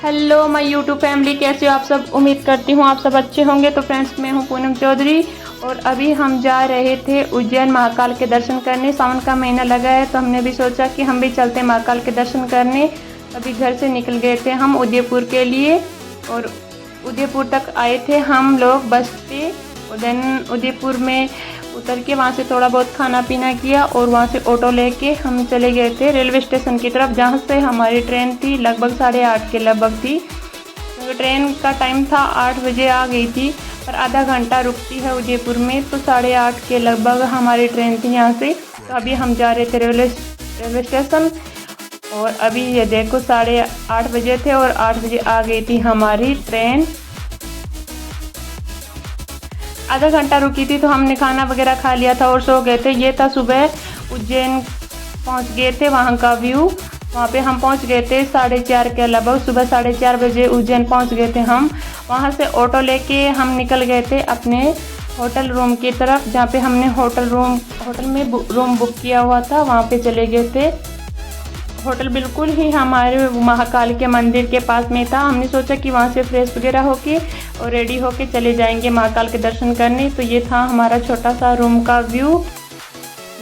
Hello my YouTube family, कैसे हो आप सब। उम्मीद करती हूँ आप सब अच्छे होंगे। तो फ्रेंड्स, मैं हूँ पूनम चौधरी और अभी हम जा रहे थे उज्जैन महाकाल के दर्शन करने। सावन का महीना लगा है तो हमने भी सोचा कि हम भी चलते महाकाल के दर्शन करने। अभी घर से निकल गए थे हम उदयपुर के लिए और उदयपुर तक आए थे हम लोग बस पे। और देन उदयपुर में उतर के वहाँ से थोड़ा बहुत खाना पीना किया और वहाँ से ऑटो लेके हम चले गए थे रेलवे स्टेशन की तरफ, जहाँ से हमारी ट्रेन थी लगभग 8:30 के लगभग थी। तो ट्रेन का टाइम था 8 बजे आ गई थी, पर आधा घंटा रुकती है उदयपुर में। तो 8:30 के लगभग हमारी ट्रेन थी यहाँ से। तो अभी हम जा रहे थे रेलवे स्टेशन और अभी ये देखो 8:30 बजे थे और 8 बजे आ गई थी हमारी ट्रेन। आधा घंटा रुकी थी तो हमने खाना वगैरह खा लिया था और सो गए थे। ये था सुबह उज्जैन पहुंच गए थे, वहां का व्यू। वहां पे हम पहुंच गए थे 4:30 के लगभग, सुबह 4:30 बजे उज्जैन पहुंच गए थे हम। वहां से ऑटो लेके हम निकल गए थे अपने होटल रूम की तरफ, जहाँ पे हमने होटल में रूम बुक किया हुआ था। वहाँ पे चले गए थे। होटल बिल्कुल ही हमारे महाकाल के मंदिर के पास में था। हमने सोचा कि वहाँ से फ्रेश वगैरह होके और रेडी होके चले जाएंगे महाकाल के दर्शन करने। तो ये था हमारा छोटा सा रूम का व्यू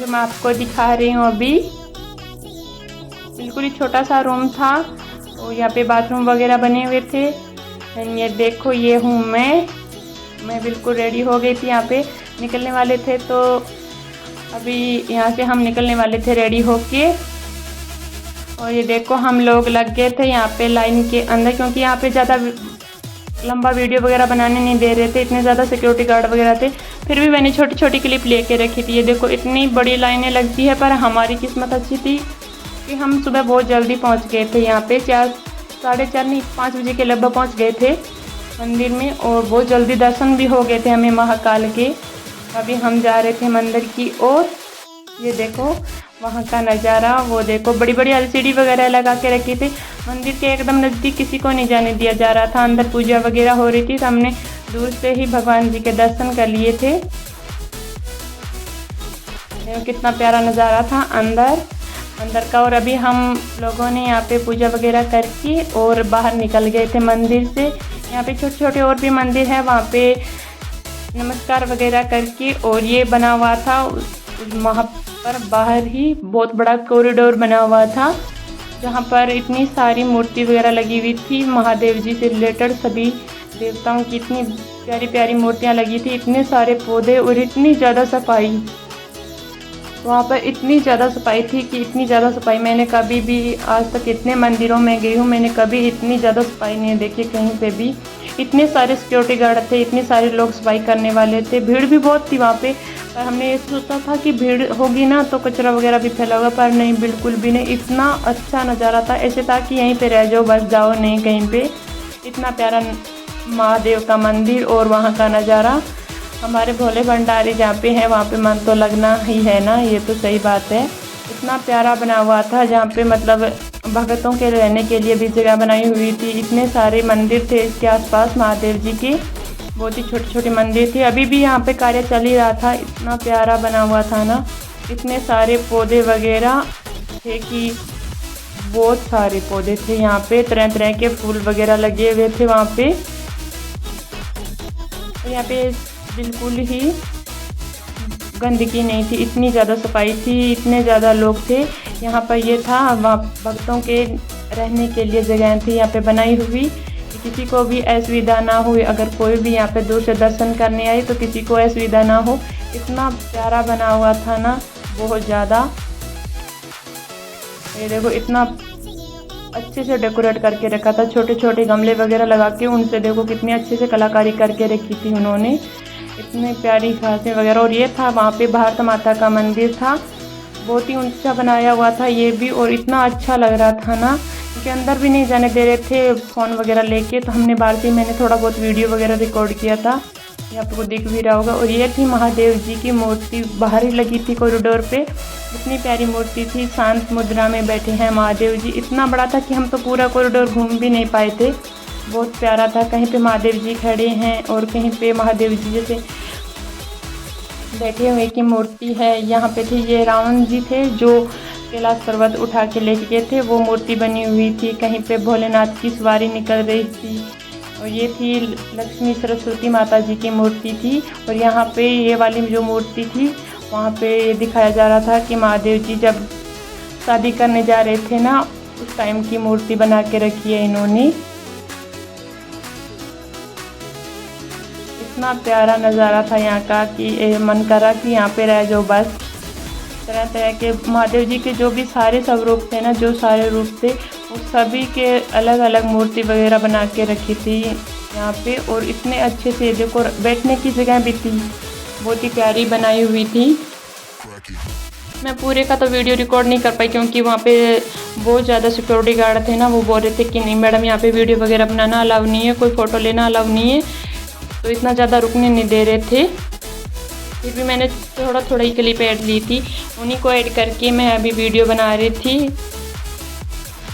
जो मैं आपको दिखा रही हूँ अभी। बिल्कुल ही छोटा सा रूम था और यहाँ पे बाथरूम वगैरह बने हुए थे। ये देखो, ये हूँ मैं बिल्कुल रेडी हो गई थी। यहाँ पे निकलने वाले थे तो अभी यहाँ से हम निकलने वाले थे रेडी होके। और ये देखो हम लोग लग गए थे यहाँ पे लाइन के अंदर, क्योंकि यहाँ पे ज़्यादा लंबा वीडियो वगैरह बनाने नहीं दे रहे थे, इतने ज़्यादा सिक्योरिटी गार्ड वगैरह थे। फिर भी मैंने छोटी छोटी क्लिप लेके रखी थी। ये देखो इतनी बड़ी लाइनें लगती है, पर हमारी किस्मत अच्छी थी कि हम सुबह बहुत जल्दी पहुँच गए थे यहाँ पे। 4:30 नहीं 5 बजे के लगभग पहुँच गए थे मंदिर में और बहुत जल्दी दर्शन भी हो गए थे हमें महाकाल के। अभी हम जा रहे थे मंदिर की ओर। ये देखो वहाँ का नज़ारा, वो देखो बड़ी बड़ी LCD वगैरह लगा के रखी थी। मंदिर के एकदम नज़दीक किसी को नहीं जाने दिया जा रहा था। अंदर पूजा वगैरह हो रही थी तो हमने दूर से ही भगवान जी के दर्शन कर लिए थे। कितना प्यारा नज़ारा था अंदर का। और अभी हम लोगों ने यहाँ पे पूजा वगैरह करके और बाहर निकल गए थे मंदिर से। यहाँ पे छोटे छोटे और भी मंदिर है, वहाँ पे नमस्कार वगैरह करके। और ये बना हुआ था वहाँ पर बाहर ही बहुत बड़ा कॉरिडोर बना हुआ था, जहाँ पर इतनी सारी मूर्ति वगैरह लगी हुई थी। महादेव जी से रिलेटेड सभी देवताओं की इतनी प्यारी प्यारी मूर्तियाँ लगी थी, इतने सारे पौधे और इतनी ज़्यादा सफाई। वहाँ पर इतनी ज़्यादा सफाई थी कि इतनी ज़्यादा सफाई मैंने कभी भी आज तक इतने मंदिरों में गई हूँ, मैंने कभी इतनी ज़्यादा सफाई नहीं देखी कहीं पे भी। इतने सारे सिक्योरिटी गार्ड थे, इतने सारे लोग सफाई करने वाले थे। भीड़ भी बहुत थी वहाँ पे, पर हमने ये सोचा था कि भीड़ होगी ना तो कचरा वगैरह भी फैला होगा, पर नहीं, बिल्कुल भी नहीं। इतना अच्छा नज़ारा था, ऐसे था कि यहीं पे रह जाओ बस, जाओ नहीं कहीं पे। इतना प्यारा महादेव का मंदिर और वहाँ का नज़ारा। हमारे भोले भंडारी जहाँ पे हैं वहाँ पे मन तो लगना ही है ना, ये तो सही बात है। इतना प्यारा बना हुआ था, जहाँ पे मतलब भगतों के रहने के लिए भी जगह बनाई हुई थी। इतने सारे मंदिर थे इसके आसपास महादेव जी के, बहुत ही छोटे छोटे मंदिर थे। अभी भी यहाँ पे कार्य चल ही रहा था, इतना प्यारा बना हुआ था ना। इतने सारे पौधे वगैरह थे कि बहुत सारे पौधे थे यहाँ पे, तरह तरह के फूल वगैरह लगे हुए थे वहाँ पे। यहाँ पे बिल्कुल ही गंदगी नहीं थी, इतनी ज़्यादा सफाई थी, इतने ज़्यादा लोग थे यहाँ पर। ये था वहाँ भक्तों के रहने के लिए जगह थी यहाँ पे बनाई हुई, किसी को भी असुविधा ना हो। अगर कोई भी यहाँ पे दूर से दर्शन करने आए तो किसी को असुविधा ना हो। इतना प्यारा बना हुआ था ना, बहुत ज़्यादा। ये देखो इतना अच्छे से डेकोरेट करके रखा था, छोटे छोटे गमले वगैरह लगा के उनसे देखो कितनी अच्छे से कलाकारी करके रखी थी उन्होंने, इतनी प्यारी घासें वगैरह। और ये था वहाँ पे भारत माता का मंदिर था, बहुत ही ऊंचा बनाया हुआ था ये भी, और इतना अच्छा लग रहा था ना कि अंदर भी नहीं जाने दे रहे थे फ़ोन वगैरह लेके। तो हमने बाहर से मैंने थोड़ा बहुत वीडियो वगैरह रिकॉर्ड किया था, ये आपको दिख भी रहा होगा। और ये थी महादेव जी की मूर्ति, बाहर ही लगी थी कॉरिडोर पे, इतनी प्यारी मूर्ति थी। शांत मुद्रा में बैठे हैं महादेव जी, इतना बड़ा था कि हम तो पूरा कॉरिडोर घूम भी नहीं पाए थे, बहुत प्यारा था। कहीं पे महादेव जी खड़े हैं और कहीं पे महादेव जी जैसे बैठे हुए की मूर्ति है। यहाँ पे थे ये रावण जी थे जो कैलाश पर्वत उठा के लेके गए थे, वो मूर्ति बनी हुई थी। कहीं पे भोलेनाथ की सवारी निकल रही थी और ये थी लक्ष्मी सरस्वती माता जी की मूर्ति थी। और यहाँ पे ये वाली जो मूर्ति थी वहाँ पे ये दिखाया जा रहा था कि महादेव जी जब शादी करने जा रहे थे ना, उस टाइम की मूर्ति बना के रखी है इन्होंने। इतना प्यारा नज़ारा था यहाँ का कि मन करा कि यहाँ पे रह जाओ बस। तरह तरह के महादेव जी के जो भी सारे सब रूप थे ना, जो सारे रूप थे वो सभी के अलग अलग मूर्ति वगैरह बना के रखी थी यहाँ पे। और इतने अच्छे से देखो बैठने की जगह भी थी, बहुत ही प्यारी बनाई हुई थी। मैं पूरे का तो वीडियो रिकॉर्ड नहीं कर पाई क्योंकि वहाँ पे बहुत ज़्यादा सिक्योरिटी गार्ड थे ना, वो बोल रहे थे कि नहीं मैडम यहाँ पे वीडियो वगैरह बनाना अलाउ नहीं है, कोई फ़ोटो लेना अलाउ नहीं है, तो इतना ज़्यादा रुकने नहीं दे रहे थे। फिर भी मैंने थोड़ा थोड़ा ही क्लिप ऐड ली थी, उन्हीं को ऐड करके मैं अभी वीडियो बना रही थी।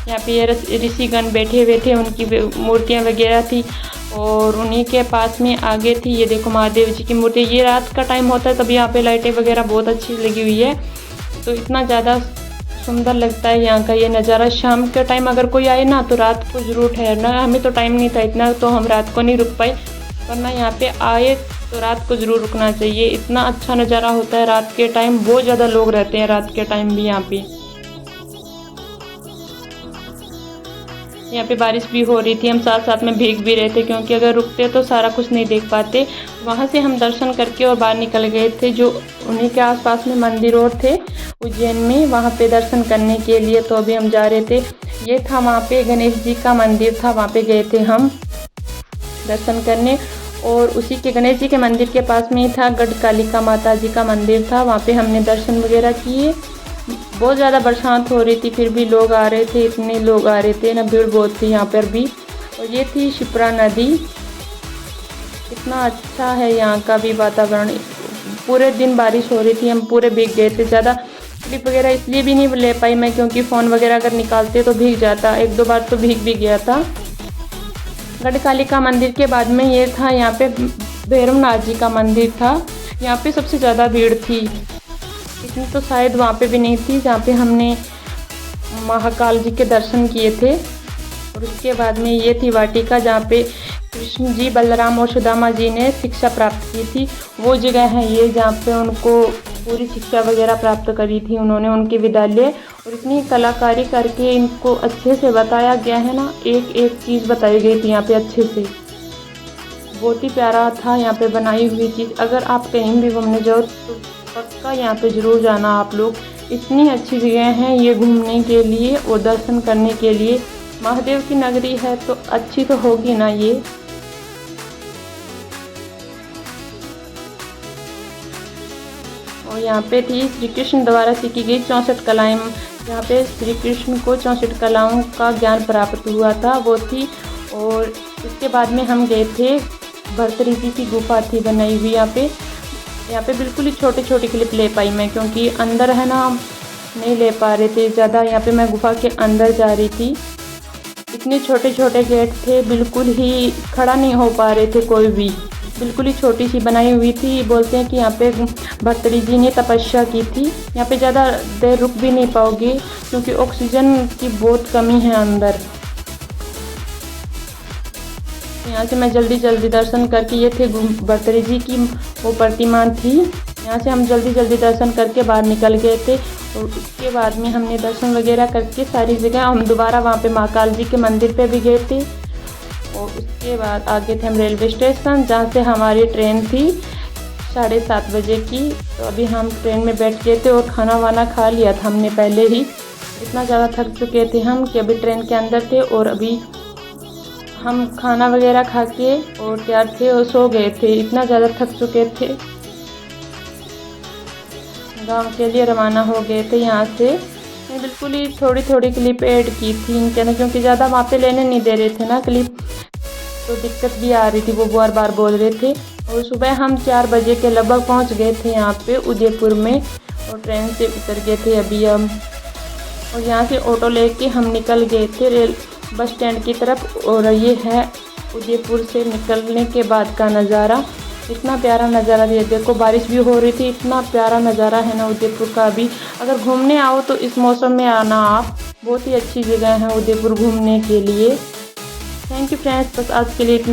यहाँ पे ये ऋषिगण बैठे हुए थे, उनकी मूर्तियाँ वगैरह थी और उन्हीं के पास में आगे थी ये देखो महादेव जी की मूर्ति। ये रात का टाइम होता है तभी यहाँ पे लाइटें वगैरह बहुत अच्छी लगी हुई है, तो इतना ज़्यादा सुंदर लगता है यहाँ का ये नज़ारा। शाम के टाइम अगर कोई आए ना तो रात को ज़रूर ठहरना। हमें तो टाइम नहीं था इतना, तो हम रात को नहीं रुक पाए, वरना यहाँ पे आए तो रात को ज़रूर रुकना चाहिए। इतना अच्छा नज़ारा होता है रात के टाइम, बहुत ज़्यादा लोग रहते हैं रात के टाइम भी यहाँ पे। यहाँ पे बारिश भी हो रही थी, हम साथ साथ में भीग भी रहे थे क्योंकि अगर रुकते तो सारा कुछ नहीं देख पाते। वहाँ से हम दर्शन करके और बाहर निकल गए थे, जो उन्हीं के आसपास में मंदिर और थे उज्जैन में, वहाँ पे दर्शन करने के लिए। तो अभी हम जा रहे थे, ये था वहाँ पे गणेश जी का मंदिर था, वहाँ पे गए थे हम दर्शन करने। और उसी के गणेश जी के मंदिर के पास में ही था गढ़ कालिका माता जी का मंदिर था, वहाँ पे हमने दर्शन वगैरह किए। बहुत ज़्यादा बरसात हो रही थी फिर भी लोग आ रहे थे, इतने लोग आ रहे थे ना, भीड़ बहुत थी यहाँ पर भी। और ये थी शिप्रा नदी, इतना अच्छा है यहाँ का भी वातावरण। पूरे दिन बारिश हो रही थी, हम पूरे भीग गए थे। ज़्यादा क्लिप वगैरह इसलिए भी नहीं ले पाई मैं क्योंकि फ़ोन वगैरह अगर निकालते तो भीग जाता, एक दो बार तो भीग भी गया था। गढ़ कालिका मंदिर के बाद में ये था यहाँ पे भैरवनाथ जी का मंदिर था, यहाँ पे सबसे ज़्यादा भीड़ थी। इतनी तो शायद वहाँ पे भी नहीं थी जहाँ पे हमने महाकाल जी के दर्शन किए थे। और उसके बाद में ये थी वाटिका जहाँ पे कृष्ण जी, बलराम और सुदामा जी ने शिक्षा प्राप्त की थी। वो जगह है ये जहाँ पे उनको पूरी शिक्षा वगैरह प्राप्त करी थी उन्होंने, उनके विद्यालय। और इतनी कलाकारी करके इनको अच्छे से बताया गया है ना, एक एक चीज़ बताई गई थी यहाँ पे अच्छे से, बहुत ही प्यारा था यहाँ पे बनाई हुई चीज़। अगर आप कहीं भी घूमने जाओ तो पक्का यहाँ पे ज़रूर जाना आप लोग, इतनी अच्छी जगह है ये घूमने के लिए और दर्शन करने के लिए। महादेव की नगरी है तो अच्छी तो होगी ना ये। और यहाँ पे थी श्री कृष्ण द्वारा सीखी गई 64 कलाएँ, जहाँ पे श्री कृष्ण को 64 कलाओं का ज्ञान प्राप्त हुआ था, वो थी। और उसके बाद में हम गए थे भर्तृहरि की गुफा थी बनाई हुई यहाँ पे बिल्कुल ही छोटे छोटे क्लिप ले पाई मैं क्योंकि अंदर है ना नहीं ले पा रहे थे ज़्यादा। यहाँ पे मैं गुफा के अंदर जा रही थी, इतने छोटे छोटे गेट थे, बिल्कुल ही खड़ा नहीं हो पा रहे थे कोई भी, बिल्कुल ही छोटी सी बनाई हुई थी। बोलते हैं कि यहाँ पे भर्तृहरि जी ने तपस्या की थी। यहाँ पे ज़्यादा देर रुक भी नहीं पाओगे क्योंकि ऑक्सीजन की बहुत कमी है अंदर। यहाँ से मैं जल्दी जल्दी दर्शन करके, ये थे भर्तृहरि जी की वो प्रतिमा थी, यहाँ से हम जल्दी जल्दी दर्शन करके बाहर निकल गए थे। और उसके बाद में हमने दर्शन वगैरह करके सारी जगह हम दोबारा वहाँ पे महाकाल जी के मंदिर पे भी गए थे। और उसके बाद आगे थे हम रेलवे स्टेशन, जहाँ से हमारी ट्रेन थी 7:30 बजे की। तो अभी हम ट्रेन में बैठ गए थे और खाना वाना खा लिया था हमने पहले ही। इतना ज़्यादा थक चुके थे हम कि अभी ट्रेन के अंदर थे और अभी हम खाना वगैरह खा के और तैयार थे और सो गए थे, इतना ज़्यादा थक चुके थे। गांव के लिए रवाना हो गए थे यहाँ से। मैं बिल्कुल ही थोड़ी थोड़ी क्लिप ऐड की थी इनके अंदर क्योंकि ज़्यादा वहाँ पे लेने नहीं दे रहे थे ना क्लिप, तो दिक्कत भी आ रही थी, वो बार बार बोल रहे थे। और सुबह हम 4 बजे के लगभग पहुँच गए थे यहाँ पे उदयपुर में और ट्रेन से उतर गए थे अभी हम। और यहाँ से ऑटो लेके हम निकल गए थे रेल बस स्टैंड की तरफ। और ये है उदयपुर से निकलने के बाद का नज़ारा, इतना प्यारा नज़ारा दिया। देखो बारिश भी हो रही थी, इतना प्यारा नज़ारा है ना उदयपुर का भी। अगर घूमने आओ तो इस मौसम में आना आप, बहुत ही अच्छी जगह है उदयपुर घूमने के लिए। थैंक यू फ्रेंड्स, बस आज के लिए इतना।